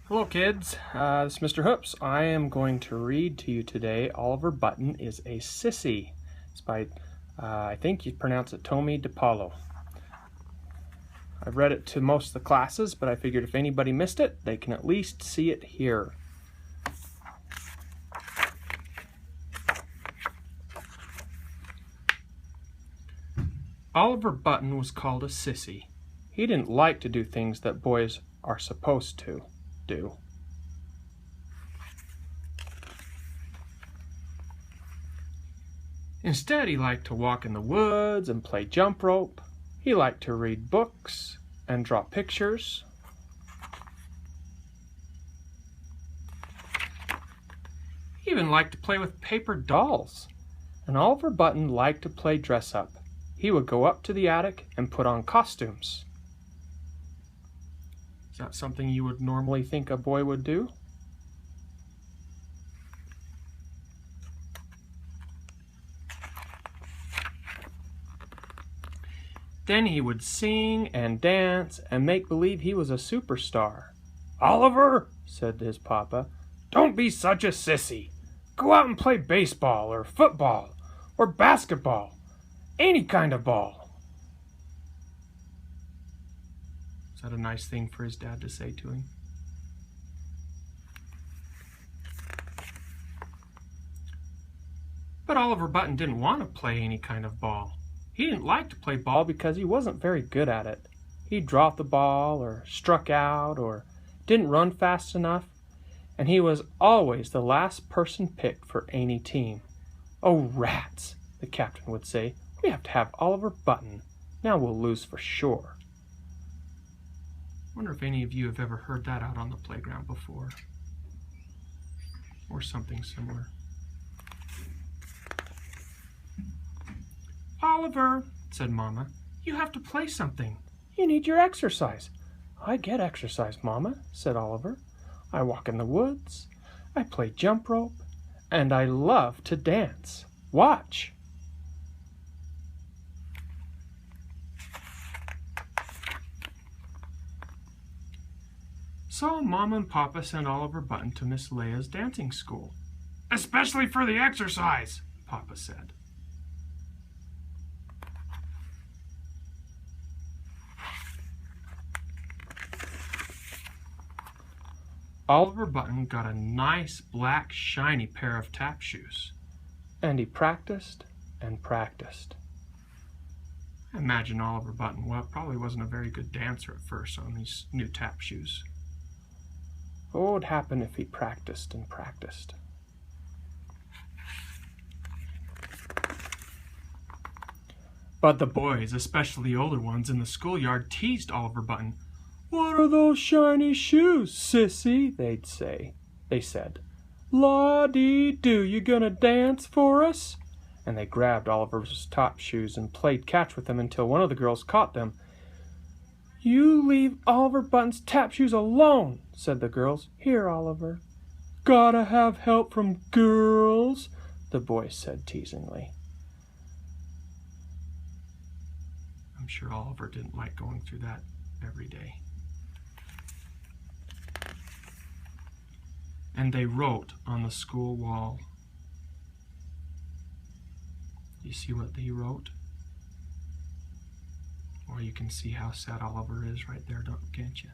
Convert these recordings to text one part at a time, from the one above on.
Hello kids, this is Mr. Hoops. I am going to read to you today Oliver Button is a Sissy. It's by, I think you pronounce it Tommy DePaulo. I've read it to most of the classes, but I figured if anybody missed it, they can at least see it here. Oliver Button was called a sissy. He didn't like to do things that boys are supposed to do. Instead, he liked to walk in the woods and play jump rope. He liked to read books and draw pictures. He even liked to play with paper dolls. And Oliver Button liked to play dress up. He would go up to the attic and put on costumes. Is that something you would normally think a boy would do? Then he would sing and dance and make believe he was a superstar. "Oliver," said his papa, "don't be such a sissy. Go out and play baseball or football or basketball, any kind of ball." Is that a nice thing for his dad to say to him? But Oliver Button didn't want to play any kind of ball. He didn't like to play ball because he wasn't very good at it. He dropped the ball or struck out or didn't run fast enough, and he was always the last person picked for any team. "Oh, rats," the captain would say. "We have to have Oliver Button. Now we'll lose for sure." I wonder if any of you have ever heard that out on the playground before, or something similar. "Oliver," said Mama, "you have to play something. You need your exercise." "I get exercise, Mama," said Oliver. "I walk in the woods, I play jump rope, and I love to dance. Watch." So Mama and Papa sent Oliver Button to Miss Leia's dancing school. "Especially for the exercise," Papa said. Oliver Button got a nice black shiny pair of tap shoes, and he practiced and practiced. I imagine Oliver Button probably wasn't a very good dancer at first on these new tap shoes. What would happen if he practiced and practiced? But the boys, especially the older ones in the schoolyard, teased Oliver Button. "What are those shiny shoes, sissy?" They said, "La-dee-do, you gonna dance for us?" And they grabbed Oliver's top shoes and played catch with them until one of the girls caught them. "You leave Oliver Button's tap shoes alone," said the girls. "Here, Oliver." "Gotta have help from girls," the boys said teasingly. I'm sure Oliver didn't like going through that every day. And they wrote on the school wall. You see what he wrote? Or you can see how sad Oliver is right there, can't you?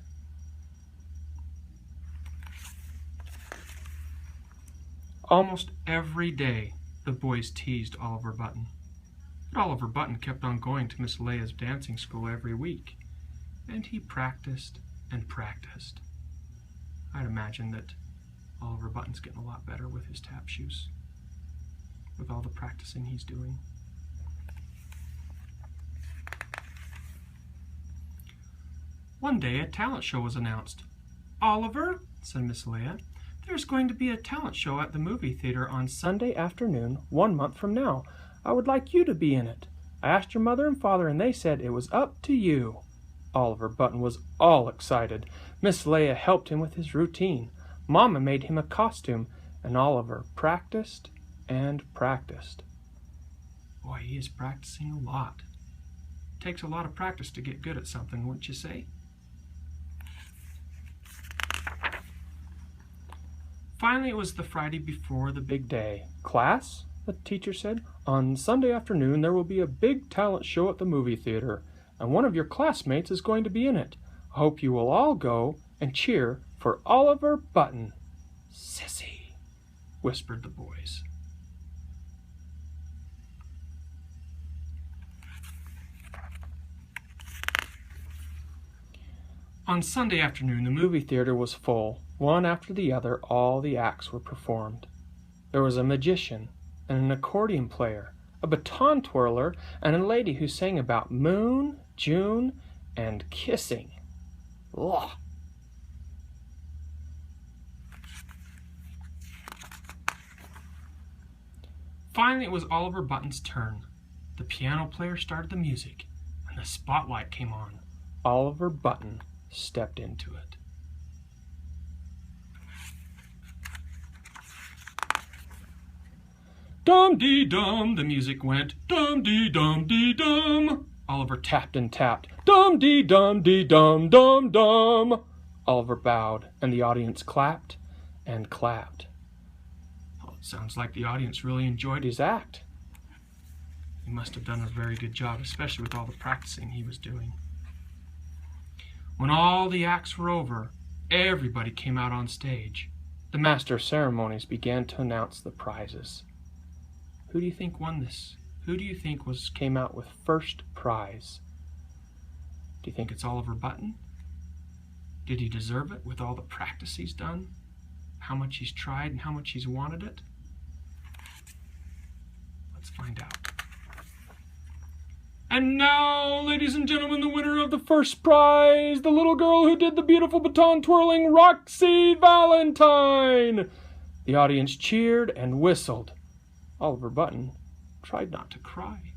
Almost every day, the boys teased Oliver Button. But Oliver Button kept on going to Miss Leia's dancing school every week, and he practiced and practiced. I'd imagine that Oliver Button's getting a lot better with his tap shoes, with all the practicing he's doing. One day, a talent show was announced. "Oliver," said Miss Leia, "there's going to be a talent show at the movie theater on Sunday afternoon, 1 month from now. I would like you to be in it. I asked your mother and father, and they said it was up to you." Oliver Button was all excited. Miss Leia helped him with his routine. Mama made him a costume, and Oliver practiced and practiced. Boy, he is practicing a lot. It takes a lot of practice to get good at something, wouldn't you say? Finally, it was the Friday before the big day. "Class," the teacher said, "on Sunday afternoon there will be a big talent show at the movie theater, and one of your classmates is going to be in it. I hope you will all go and cheer for Oliver Button." "Sissy," whispered the boys. On Sunday afternoon, the movie theater was full. One after the other, all the acts were performed. There was a magician and an accordion player, a baton twirler, and a lady who sang about moon, June, and kissing. Ugh. Finally, it was Oliver Button's turn. The piano player started the music, and the spotlight came on. Oliver Button stepped into it. Dum-dee-dum, the music went. Dum-dee-dum-dee-dum. Oliver tapped and tapped. Dum-dee-dum-dee-dum-dum-dum. Oliver bowed, and the audience clapped and clapped. Oh, it sounds like the audience really enjoyed his act. He must have done a very good job, especially with all the practicing he was doing. When all the acts were over, everybody came out on stage. The master of ceremonies began to announce the prizes. Who do you think won this? Who do you think came out with first prize? Do you think it's Oliver Button? Did he deserve it with all the practice he's done? How much he's tried and how much he's wanted it? Let's find out. And now, ladies and gentlemen, the winner of the first prize, the little girl who did the beautiful baton twirling, Roxy Valentine. The audience cheered and whistled. Oliver Button tried not to cry.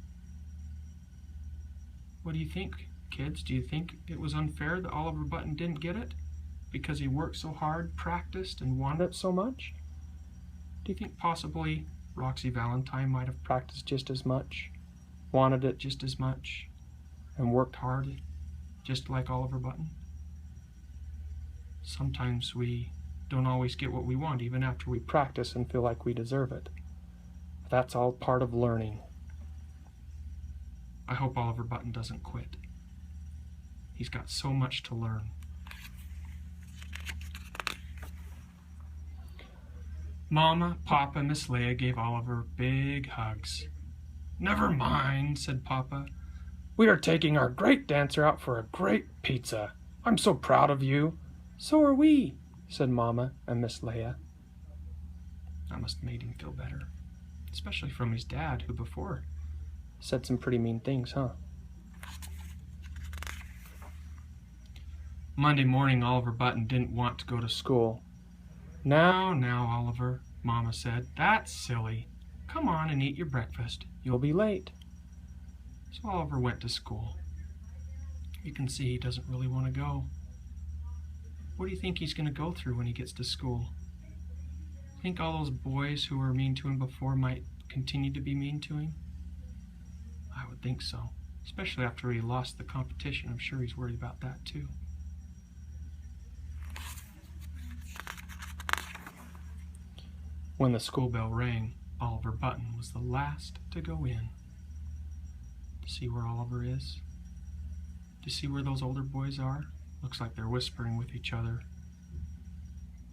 What do you think, kids? Do you think it was unfair that Oliver Button didn't get it because he worked so hard, practiced, and wanted it so much? Do you think possibly Roxy Valentine might have practiced just as much, wanted it just as much, and worked hard just like Oliver Button? Sometimes we don't always get what we want even after we practice and feel like we deserve it. That's all part of learning. I hope Oliver Button doesn't quit. He's got so much to learn. Mama, Papa, and Miss Leia gave Oliver big hugs. "Never mind," said Papa. "We are taking our great dancer out for a great pizza. I'm so proud of you." "So are we," said Mama and Miss Leia. That must have made him feel better. Especially from his dad, who before said some pretty mean things, huh? Monday morning, Oliver Button didn't want to go to school. Now, Oliver," Mama said, "that's silly. Come on and eat your breakfast. You'll be late." So Oliver went to school. You can see he doesn't really want to go. What do you think he's going to go through when he gets to school? Think all those boys who were mean to him before might continue to be mean to him? I would think so. Especially after he lost the competition. I'm sure he's worried about that too. When the school bell rang, Oliver Button was the last to go in. To see where Oliver is? To see where those older boys are? Looks like they're whispering with each other.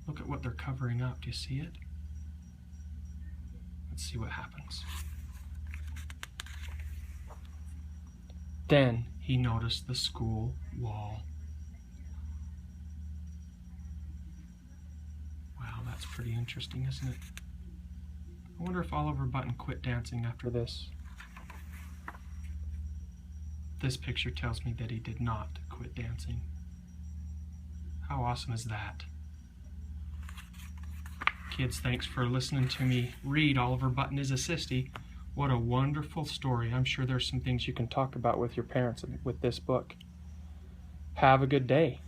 Look at what they're covering up. Do you see it? Let's see what happens. Then he noticed the school wall. Wow, that's pretty interesting, isn't it? I wonder if Oliver Button quit dancing after this. This picture tells me that he did not quit dancing. How awesome is that? Kids, thanks for listening to me read Oliver Button is a Sissy. What a wonderful story. I'm sure there's some things you can talk about with your parents with this book. Have a good day.